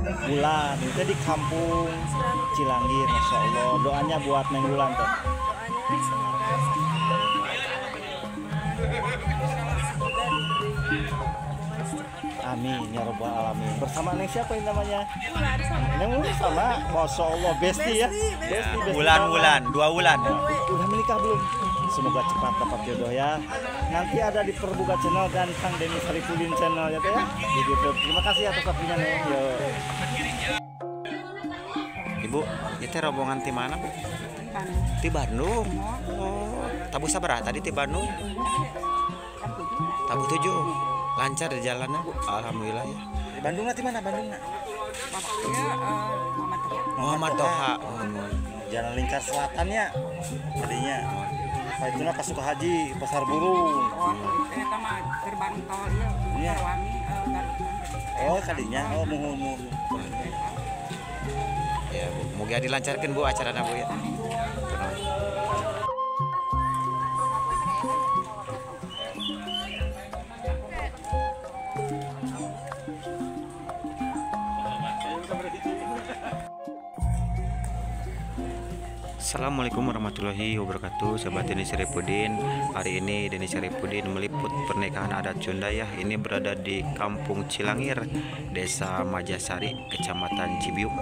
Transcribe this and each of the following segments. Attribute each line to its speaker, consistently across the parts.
Speaker 1: Bulan itu di kampung Cilanggir, Masya Allah. Doanya buat Neng Bulan tuh.
Speaker 2: Doanya semoga
Speaker 1: Amin ya robbal alamin. Bersama Neng siapa ini namanya?
Speaker 2: Bulan sama
Speaker 1: Neng Bulan sama, Masya Allah, Besti ya. Besti.
Speaker 3: Bulan 2 bulan.
Speaker 1: Udah menikah belum? Semoga cepat dapat jodoh ya. Nanti ada di Perbuka Channel dan Kang Denny Sarifudin Channel ya teh ya di YouTube. Terima kasih atas waktunya Neng. Yo.
Speaker 3: Ibu, itu rombongan ti mana, Bu? Ti Bandung. Oh, tabu sabar tadi ti Bandung. Tabu 7. Lancar di jalannya, Bu. Alhamdulillah ya.
Speaker 1: Bandung nanti mana Bandung?
Speaker 3: Muhammad Toha.
Speaker 1: Jalan Lingkar Selatan ya. Tadinya. Pak itu pas suka haji pasar burung.
Speaker 2: Eta mah gerbang tol ieu.
Speaker 1: Iya.
Speaker 2: Karwangi
Speaker 1: Oh kalinya. Oh muhun.
Speaker 3: Ya, Bu. Moga dilancarkan, Bu, acarana, Bu ya. Assalamualaikum warahmatullahi wabarakatuh. Sahabat Denny Sarifudin. Hari ini Denny Sarifudin meliput pernikahan adat Sunda ya. Ini berada di Kampung Cilangir, Desa Majasari, Kecamatan Cibiuk.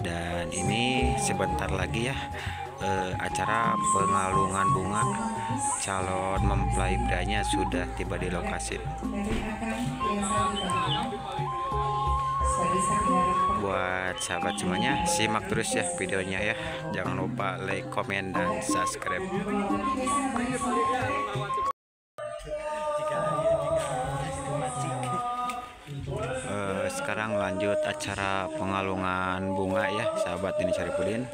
Speaker 3: Dan ini sebentar lagi ya acara pengalungan bunga calon mempelai pria sudah tiba di lokasi. Buat sahabat semuanya, simak terus ya videonya ya. Jangan lupa like, komen, dan subscribe. Sekarang lanjut acara pengalungan bunga ya, sahabat Denny Sarifudin.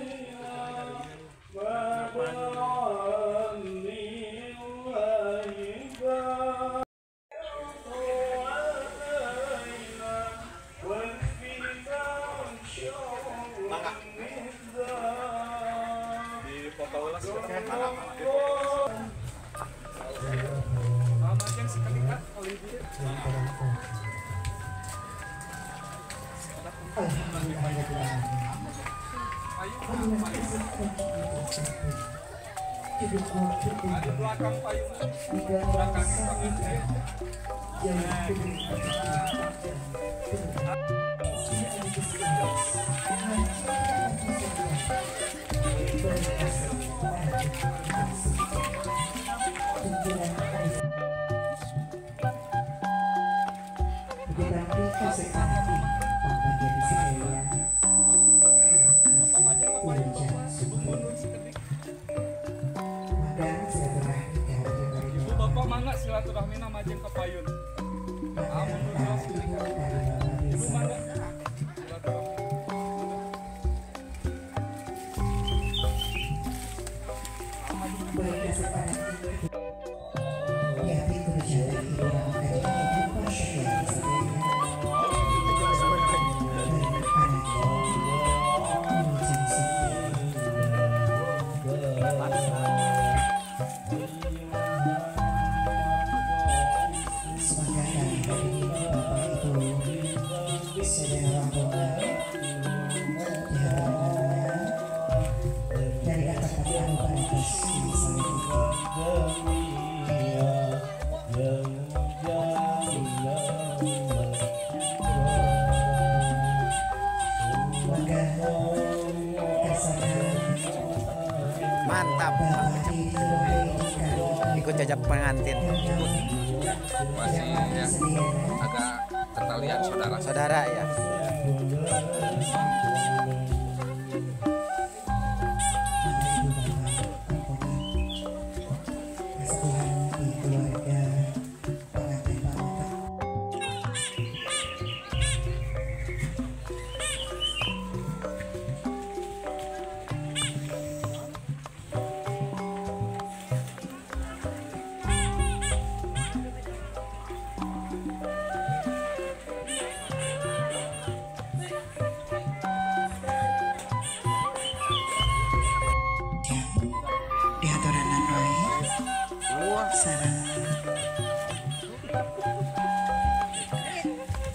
Speaker 4: Bapak mangga silaturahmi nama Majeng ke Payun. Ibu mangga silaturahmi.
Speaker 3: Mantap. Ikut jajak pengantin.
Speaker 5: Masih ya, agak tertalian
Speaker 3: Saudara ya.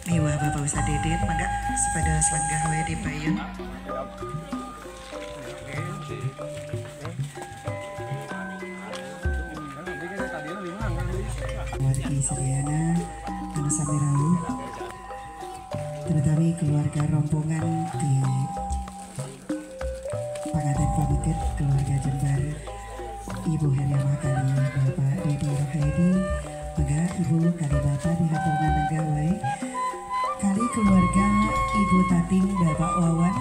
Speaker 6: Miwa Bapak Ustadz Didin, mangga sepeda selenggah we di payun. Wargi Sediana, anu sami rawuh, terutama keluarga rombongan di Panganten Pameket, keluarga Jember, Ibu Heriamah kali Bapak Dedi Rohaidi, maka Ibu kali Bapak di hatungan negawai, kali keluarga Ibu Tating Bapak Wawan,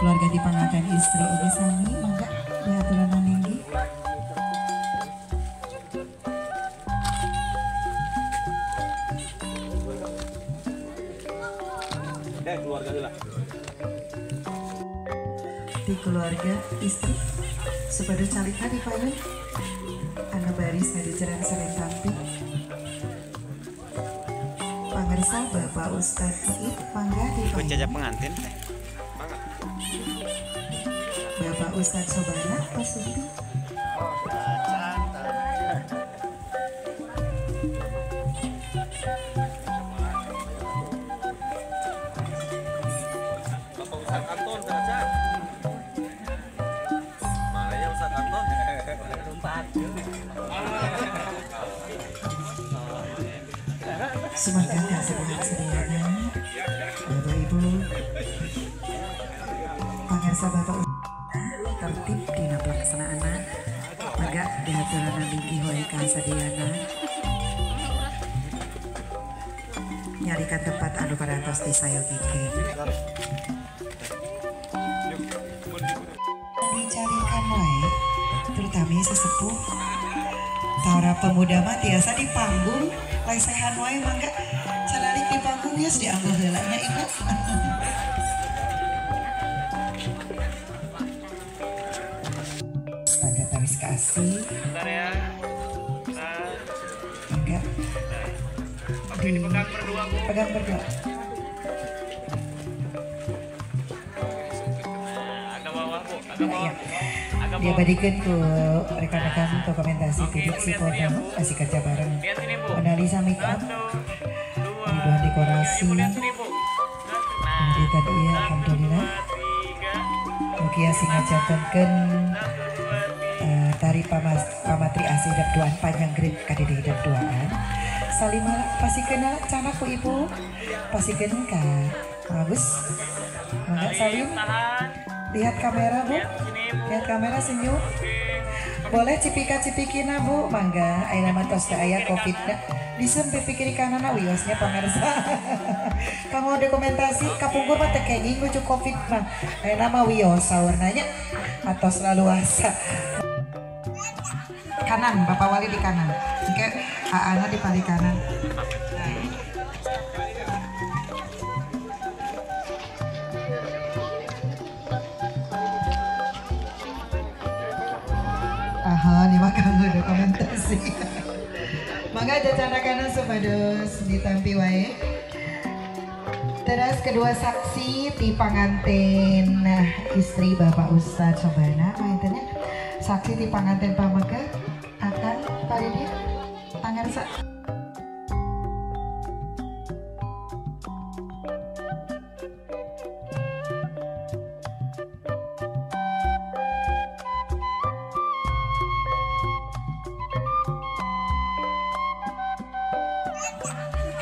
Speaker 6: keluarga di Panganten istri Ogi Sami, maka di haturan ninggi. Di keluarga istri sepeda calita di payun anu baris di jalan Seren Tampi pangersa Bapak Ustadz Iit mangga di
Speaker 3: Ikut jajak
Speaker 6: payun
Speaker 3: pengantin.
Speaker 6: Bapak Ustadz Sobana Pasuti semoga kasih sediana Bapak Ibu pangersa Bapak Ustadz tertib dina pelaksanaana mangga dihaturana linggi hoy kasadiana nyarikan tempat anu parantos di sayogikeun dicarikan wae terutama sesepuh para pemuda mah tiasa di panggung lesehan wae mangga calalik di panggung geus diambil heula nya Ibu. Mangga tawis kasih. Mangga. Pegang berdua. Ya. Dia badikan ke rekan-rekan dokumentasi titik si foto kasih kerja bareng analisa make up kemudian dekorasi kemudian tadi ya alhamdulillah mukia singajatankan tari pamatri asih dapduan panjang grip kadidi dapduan salimala pasti kenal canaku Ibu pasti kenal kak bagus enggak salim lihat kamera Bu lihat kamera senyum boleh cipika-cipikina Bu mangga ayeuna mah tos teu aya covid disempe pikir kanana wiosnya pamirsa kamu dokumentasi kapungkur mah teu kenging lucu covid mah ayeuna mah wios saurna nya atos laluasa kanan Bapak Wali di kanan oke Aana di paling kanan aha nih makanya dokumentasi mangga jajana kanan supados ditampi wae terus kedua saksi di panganten istri Bapak Ustadz Sobana maintennya saksi di panganten pamega akan paridia pangarsa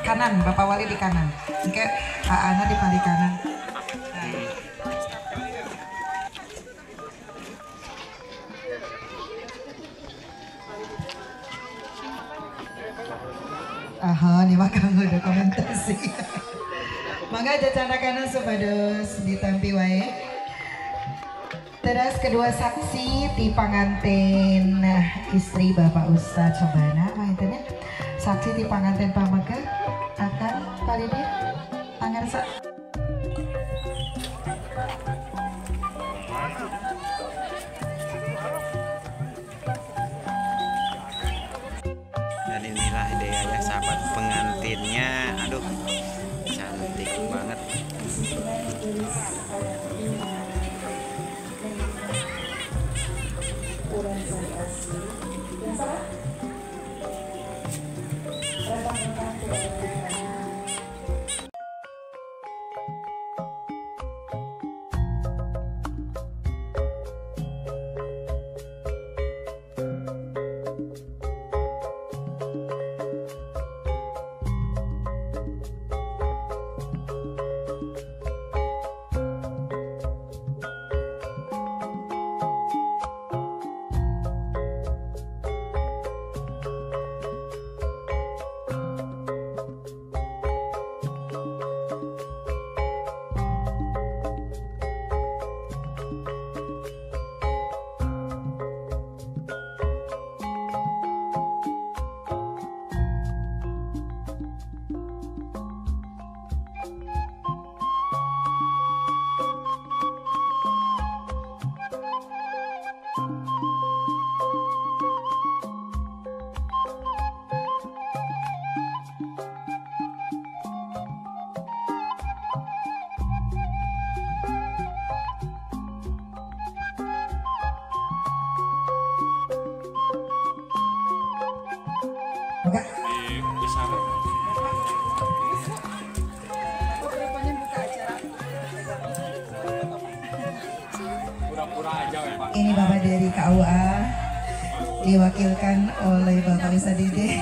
Speaker 6: kanan Bapak Wali di kanan oke Aana di paling kanan aha nih makanya dokumentasi mangga jajana kanan supados ditampi wae terus kedua saksi di panganten istri Bapak Ustadz Sobana maintennya saksi di panganten pamega akan paridia pangarsa
Speaker 3: Dan inilah dia ya sahabat pengantinnya, aduh cantik banget.
Speaker 6: Ini Bapak dari KUA diwakilkan oleh Bapak Ustadz Dede.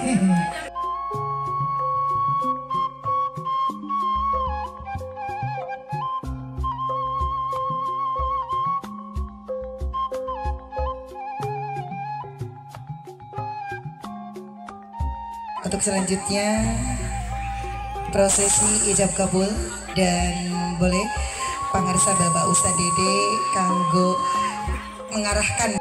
Speaker 6: Untuk selanjutnya prosesi ijab kabul, dan boleh pangarsa Bapak Ustadz Dede kanggo mengarahkan.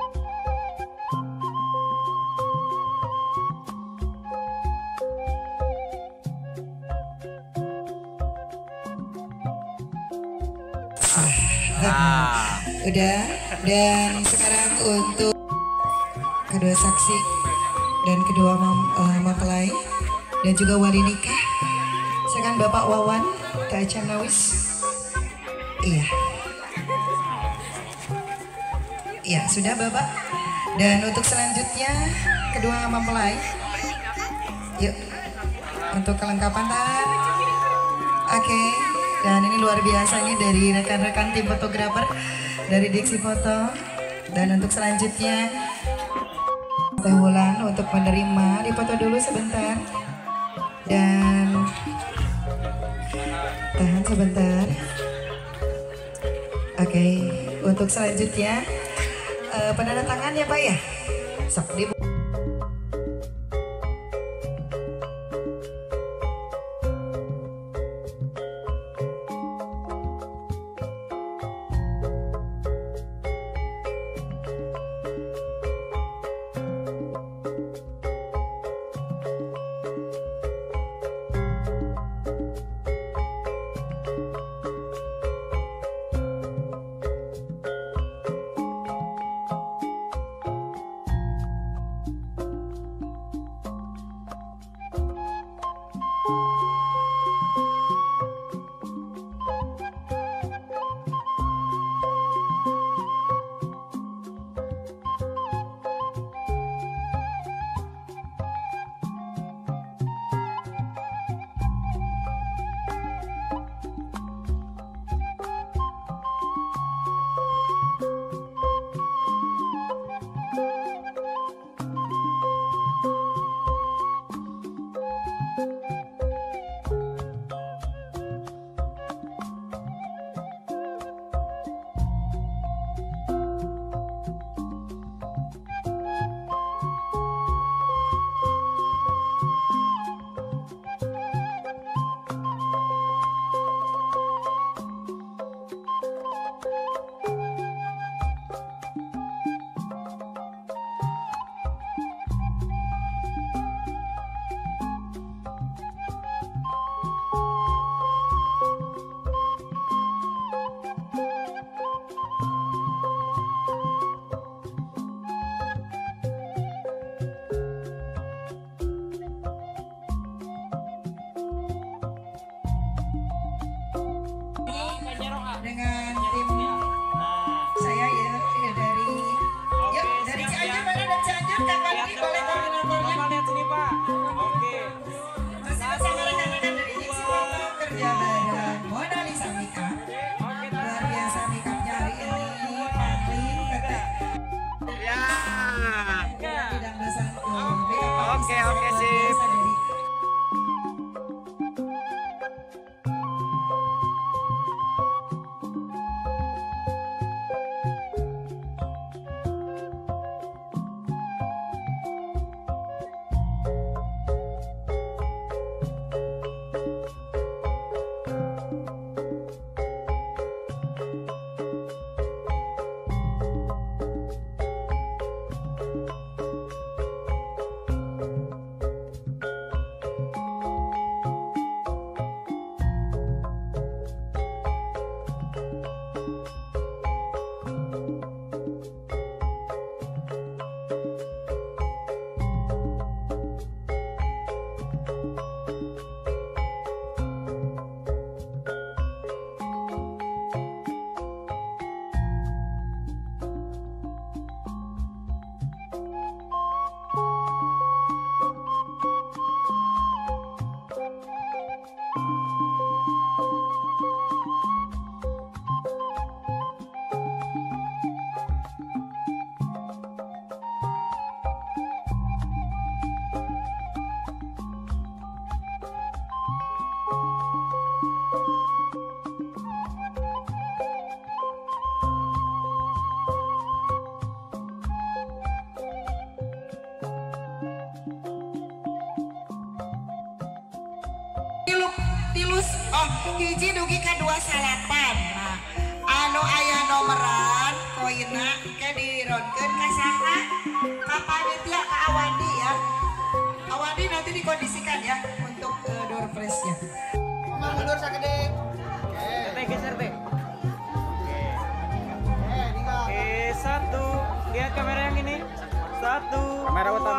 Speaker 6: Udah, dan sekarang untuk kedua saksi dan kedua mempelai dan juga wali nikah, silakan Bapak Wawan Kacang Nawis. Iya, iya sudah Bapak. Dan untuk selanjutnya kedua mempelai, yuk untuk kelengkapan tangan. Oke. Dan ini luar biasa, ini dari rekan-rekan tim fotografer dari Diksi Foto. Dan untuk selanjutnya Teh Wulan untuk menerima, dipoto dulu sebentar. Dan tahan sebentar. Oke, untuk selanjutnya penandatangan ya Pak ya. Sok dibuka. tulus hiji dugi ka 28. Nah, anu aya nomeran koina ke dironkeun ka saha? Ka panitia ka Awandi ya. Awandi nanti dikondisikan ya untuk door prize-nya. Mundur sakede.
Speaker 7: Teh geser teh. Oke, satu. Lihat kamera yang ini. Satu. Kamera utama.